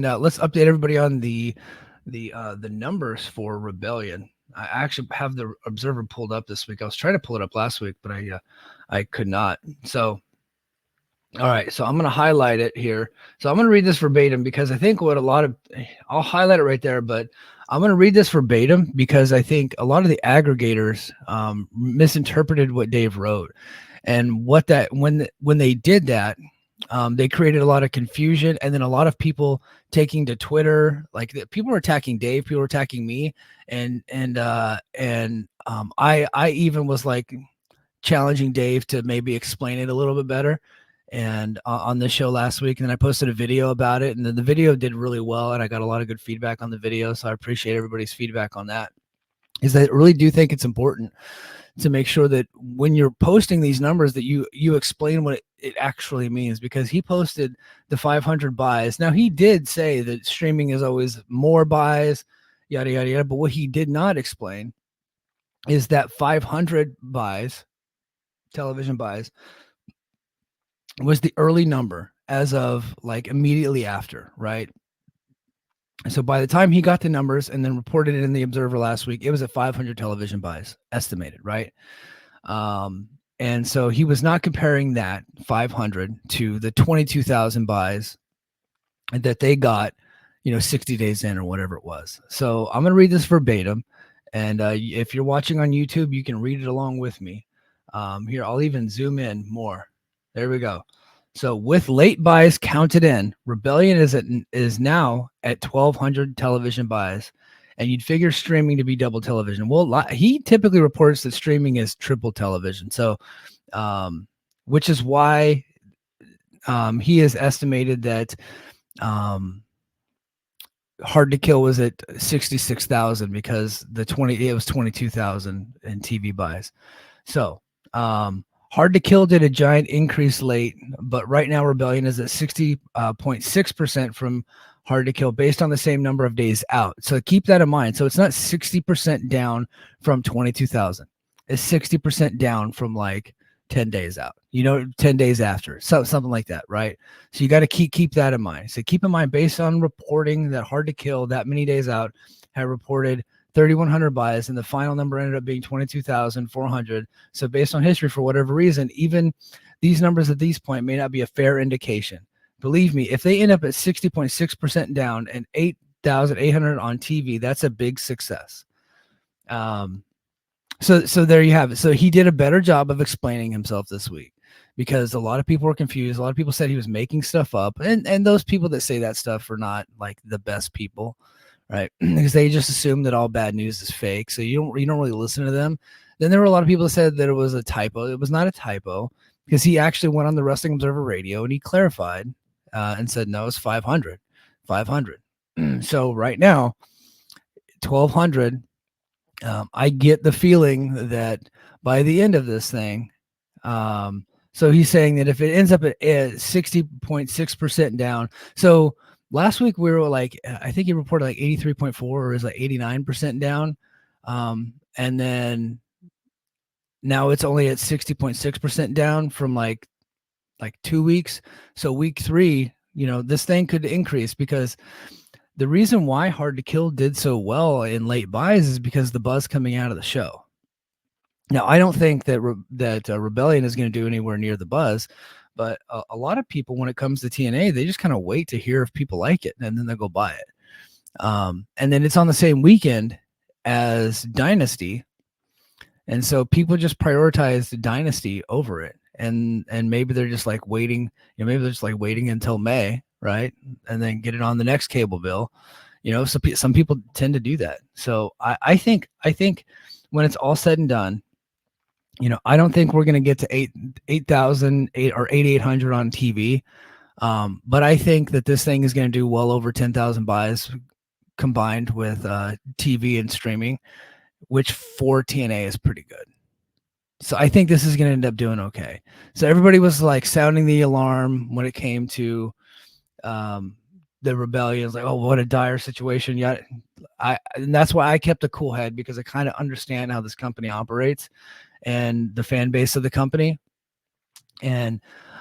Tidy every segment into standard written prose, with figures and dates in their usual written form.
Now let's update everybody on the numbers for Rebellion. I actually have the Observer pulled up this week. I was trying to pull it up last week, but I could not. So all right, so I'm going to highlight it here. So I'm going to read this verbatim because I think what a lot of I'll highlight it right there, but I'm going to read this verbatim because I think a lot of the aggregators misinterpreted what Dave wrote, and what that when they did that, they created a lot of confusion, and then a lot of people taking to Twitter, like people were attacking Dave, people were attacking me, and I even was like challenging Dave to maybe explain it a little bit better. And on this show last week, and then I posted a video about it, and then the video did really well, and I got a lot of good feedback on the video. So I appreciate everybody's feedback on that. Is that I really do think it's important to make sure that when you're posting these numbers that you explain what it actually means, because he posted the 500 buys. Now he did say that streaming is always more buys, yada yada yada, but what he did not explain is that 500 buys, television buys, was the early number as of like immediately after, right? So by the time he got the numbers and then reported it in the Observer last week, it was at 500 television buys estimated, right? And so he was not comparing that 500 to the 22,000 buys that they got, 60 days in or whatever it was. So I'm going to read this verbatim. And if you're watching on YouTube, you can read it along with me. Here, I'll even zoom in more. There we go. So with late buys counted in, Rebellion is now at 1,200 television buys, and you'd figure streaming to be double television. Well, he typically reports that streaming is triple television. So, which is why he has estimated that Hard to Kill was at 66,000 because it was 22,000 in TV buys. So, Hard to Kill did a giant increase late, but right now Rebellion is at 60.6% from Hard to Kill based on the same number of days out. So keep that in mind. So it's not 60% down from 22,000. It's 60% down from like 10 days out, 10 days after, so something like that, right? So you got to keep that in mind. So keep in mind, based on reporting that Hard to Kill that many days out had reported 3,100 buys, and the final number ended up being 22,400. So based on history, for whatever reason, even these numbers at this point may not be a fair indication. Believe me, if they end up at 60.6% down and 8,800 on TV, that's a big success. So there you have it. So he did a better job of explaining himself this week, because a lot of people were confused. A lot of people said he was making stuff up, and those people that say that stuff are not like the best people, right? Because they just assume that all bad news is fake. So you don't really listen to them. Then there were a lot of people that said that it was a typo. It was not a typo, because he actually went on the Wrestling Observer Radio and he clarified and said, no, it's 500. So right now, 1,200. I get the feeling that by the end of this thing, so he's saying that if it ends up at 60.6% down, so last week we were like, I think he reported like 83.4 or is like 89% down. And then now it's only at 60.6% down from like 2 weeks. So week 3, this thing could increase, because the reason why Hard to Kill did so well in late buys is because the buzz coming out of the show. Now, I don't think that Rebellion is going to do anywhere near the buzz, but a lot of people, when it comes to TNA, they just kind of wait to hear if people like it, and then they'll go buy it. And then it's on the same weekend as Dynasty, and so people just prioritize the Dynasty over it, and maybe they're just like waiting. Maybe they're just like waiting until May, right, and then get it on the next cable bill. So some people tend to do that. So I think when it's all said and done, I don't think we're going to get to 8,000 or 8,800 on TV. But I think that this thing is going to do well over 10,000 buys combined with TV and streaming, which for TNA is pretty good. So I think this is going to end up doing okay. So everybody was like sounding the alarm when it came to the Rebellion. It's like, oh, what a dire situation. Yeah, and that's why I kept a cool head, because I kind of understand how this company operates and the fan base of the company. And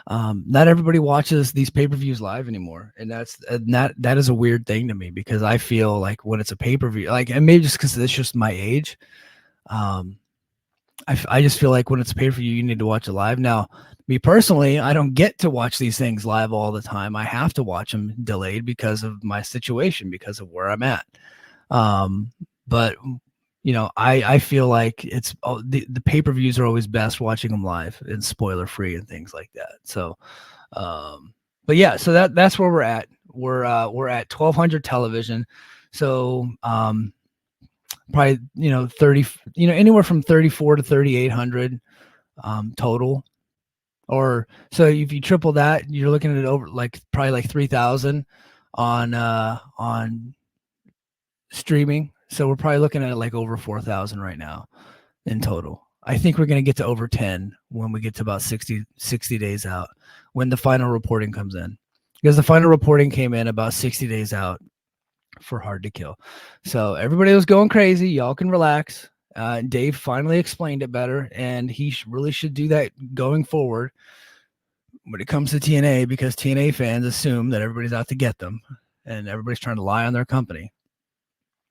Not everybody watches these pay-per-views live anymore, and that is a weird thing to me, because I feel like when it's a pay-per-view, like, and maybe just because it's just my age, um, I just feel like when it's a pay-per-view, you need to watch it live. Now, me personally, I don't get to watch these things live all the time. I have to watch them delayed because of my situation, because of where I'm at. But I feel like it's the pay-per-views are always best watching them live and spoiler free and things like that. So, but yeah, so that's where we're at. We're at 1200 television. So, probably 30, anywhere from 34 to 3800 total. Or so if you triple that, you're looking at over like probably like 3000 on streaming. So we're probably looking at like over 4,000 right now in total. I think we're going to get to over 10 when we get to about 60 days out, when the final reporting comes in, because the final reporting came in about 60 days out for Hard to Kill. So everybody was going crazy. Y'all can relax. Dave finally explained it better, and he really should do that going forward when it comes to TNA, because TNA fans assume that everybody's out to get them and everybody's trying to lie on their company.